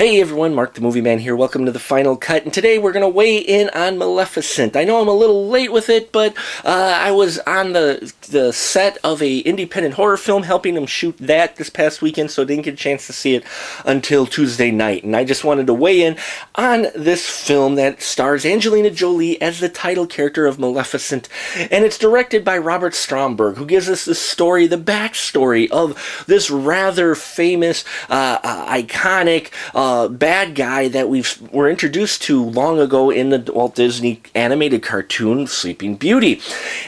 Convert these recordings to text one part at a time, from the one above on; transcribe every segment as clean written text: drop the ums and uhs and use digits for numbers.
Hey everyone, Mark the Movie Man here. Welcome to the final cut, and today we're going to weigh in on Maleficent. I know I'm a little late with it, but I was on the set of a independent horror film, helping them shoot that this past weekend, so I didn't get a chance to see it until Tuesday night. And I just wanted to weigh in on this film that stars Angelina Jolie as the title character of Maleficent, and it's directed by Robert Stromberg, who gives us the story, the backstory of this rather famous, iconic bad guy that were introduced to long ago in the Walt Disney animated cartoon Sleeping Beauty.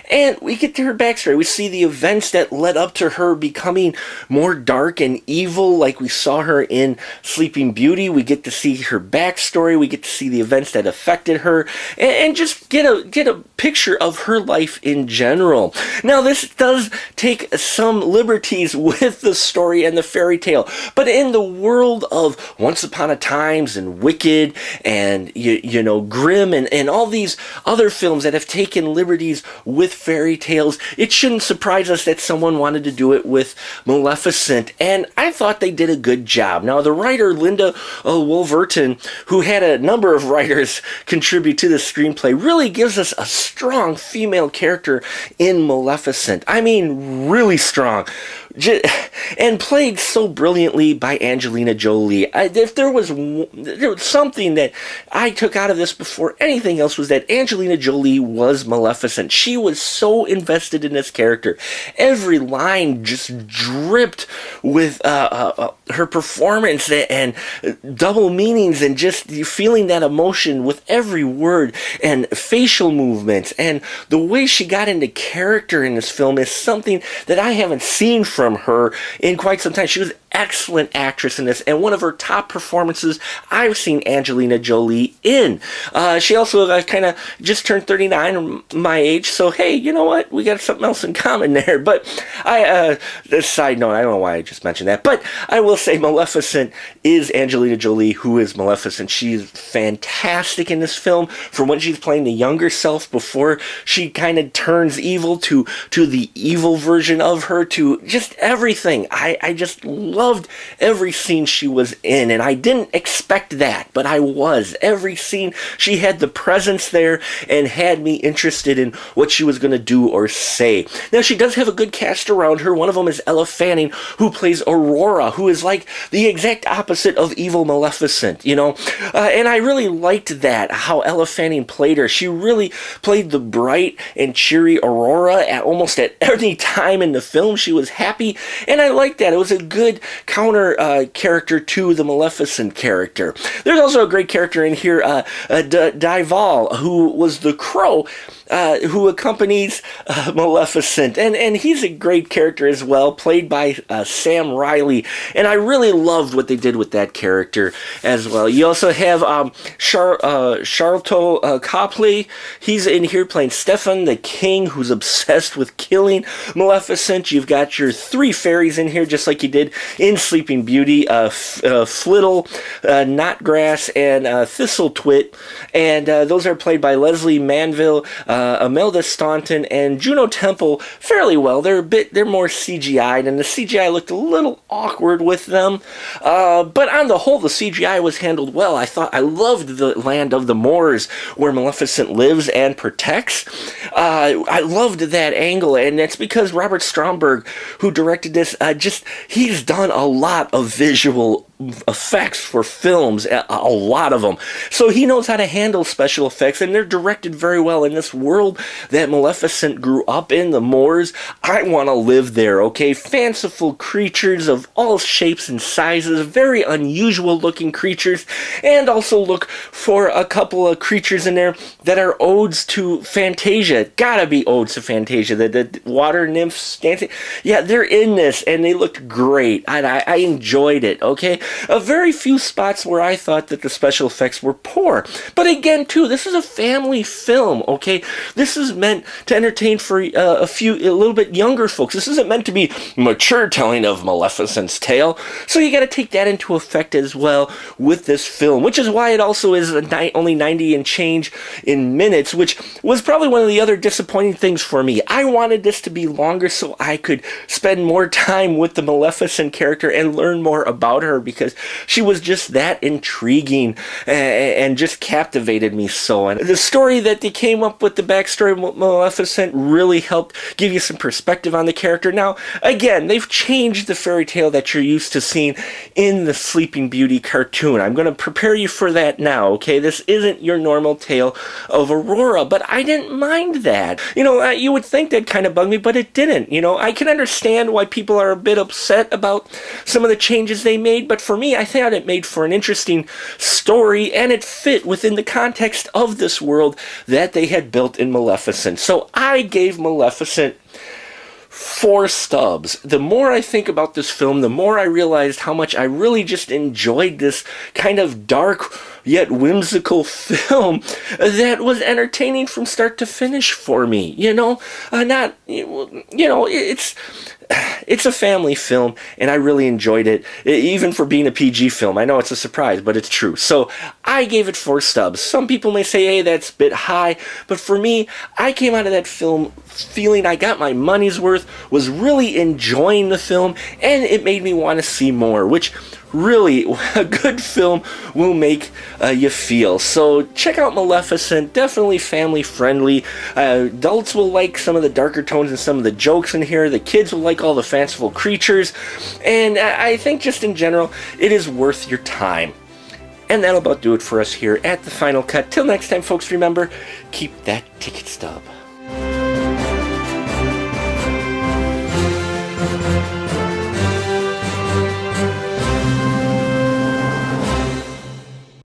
And we get to her backstory. We see the events that led up to her becoming more dark and evil, like we saw her in Sleeping Beauty. We get to see her backstory. We get to see the events that affected her, and just get a picture of her life in general. Now, this does take some liberties with the story and the fairy tale, but in the world of Once Upon a Times and Wicked and Grimm and all these other films that have taken liberties with fairy tales, it shouldn't surprise us that someone wanted to do it with Maleficent, and I thought they did a good job. Now, the writer Linda Woolverton, who had a number of writers contribute to the screenplay, really gives us a strong female character in Maleficent. I mean, really strong. And played so brilliantly by Angelina Jolie. If there was something that I took out of this before anything else, was that Angelina Jolie was Maleficent. She was so invested in this character. Every line just dripped with her performance and double meanings, and just feeling that emotion with every word and facial movements. And the way she got into character in this film is something that I haven't seen from her in quite some time. She was an excellent actress in this, and one of her top performances I've seen Angelina Jolie in. She also kind of just turned 39, my age, so hey, you know what? We got something else in common there. But side note, I don't know why I just mentioned that, but I will say Maleficent is Angelina Jolie, who is Maleficent. She's fantastic in this film, from when she's playing the younger self before she kind of turns evil to the evil version of her, to just everything. I just loved every scene she was in, and I didn't expect that, but I was. Every scene, she had the presence there and had me interested in what she was going to do or say. Now, she does have a good cast around her. One of them is Ella Fanning, who plays Aurora, who is like the exact opposite of evil Maleficent, and I really liked that, how Ella Fanning played her. She really played the bright and cheery Aurora almost at any time in the film. She was happy, and I liked that. It was a good counter character to the Maleficent character. There's also a great character in here, Dival, who was the crow who accompanies Maleficent, and he's a great character as well, played by Sam Riley, and I really loved what they did with that character as well. You also have Charlton Copley. He's in here playing Stefan the King, who's obsessed with killing Maleficent. You've got your three fairies in here, just like you did in Sleeping Beauty, Flittle, Knotgrass, and Thistletwit, and those are played by Leslie Manville, Imelda Staunton, and Juno Temple fairly well. They're more CGI'd, and the CGI looked a little awkward with them, but on the whole, the CGI was handled well. I loved the land of the Moors, where Maleficent lives and protects. I loved that angle, and it's because Robert Stromberg, who directed this, he's done a lot of visual effects for films, a lot of them, so he knows how to handle special effects, and they're directed very well in this world that Maleficent grew up in, the Moors. I want to live there, okay? Fanciful creatures of all shapes and sizes, very unusual looking creatures, and also look for a couple of creatures in there that are odes to Fantasia. Gotta be odes to Fantasia. The water nymphs dancing, yeah, they're in this, and they looked great. I enjoyed it, okay? A very few spots where I thought that the special effects were poor. But again, too, this is a family film, okay? This is meant to entertain for a little bit younger folks. This isn't meant to be mature telling of Maleficent's tale. So you got to take that into effect as well with this film, which is why it also is only 90 and change in minutes, which was probably one of the other disappointing things for me. I wanted this to be longer so I could spend more time with the Maleficent character and learn more about her, because because she was just that intriguing and just captivated me so. And the story that they came up with, the backstory of Maleficent, really helped give you some perspective on the character. Now, again, they've changed the fairy tale that you're used to seeing in the Sleeping Beauty cartoon. I'm going to prepare you for that now, okay? This isn't your normal tale of Aurora, but I didn't mind that. You would think that'd kind of bug me, but it didn't. I can understand why people are a bit upset about some of the changes they made, but for me, I thought it made for an interesting story, and it fit within the context of this world that they had built in Maleficent. So I gave Maleficent 4 stubs. The more I think about this film, the more I realized how much I really just enjoyed this kind of dark yet whimsical film that was entertaining from start to finish for me. It's a family film, and I really enjoyed it, even for being a PG film. I know it's a surprise, but it's true. So I gave it 4 stubs. Some people may say, hey, that's a bit high, but for me, I came out of that film feeling I got my money's worth, was really enjoying the film, and it made me want to see more, which really, a good film will make you feel. So check out Maleficent. Definitely family friendly. Adults will like some of the darker tones and some of the jokes in here. The kids will like all the fanciful creatures. And I think just in general, it is worth your time. And that'll about do it for us here at The Final Cut. Till next time, folks, remember, keep that ticket stub.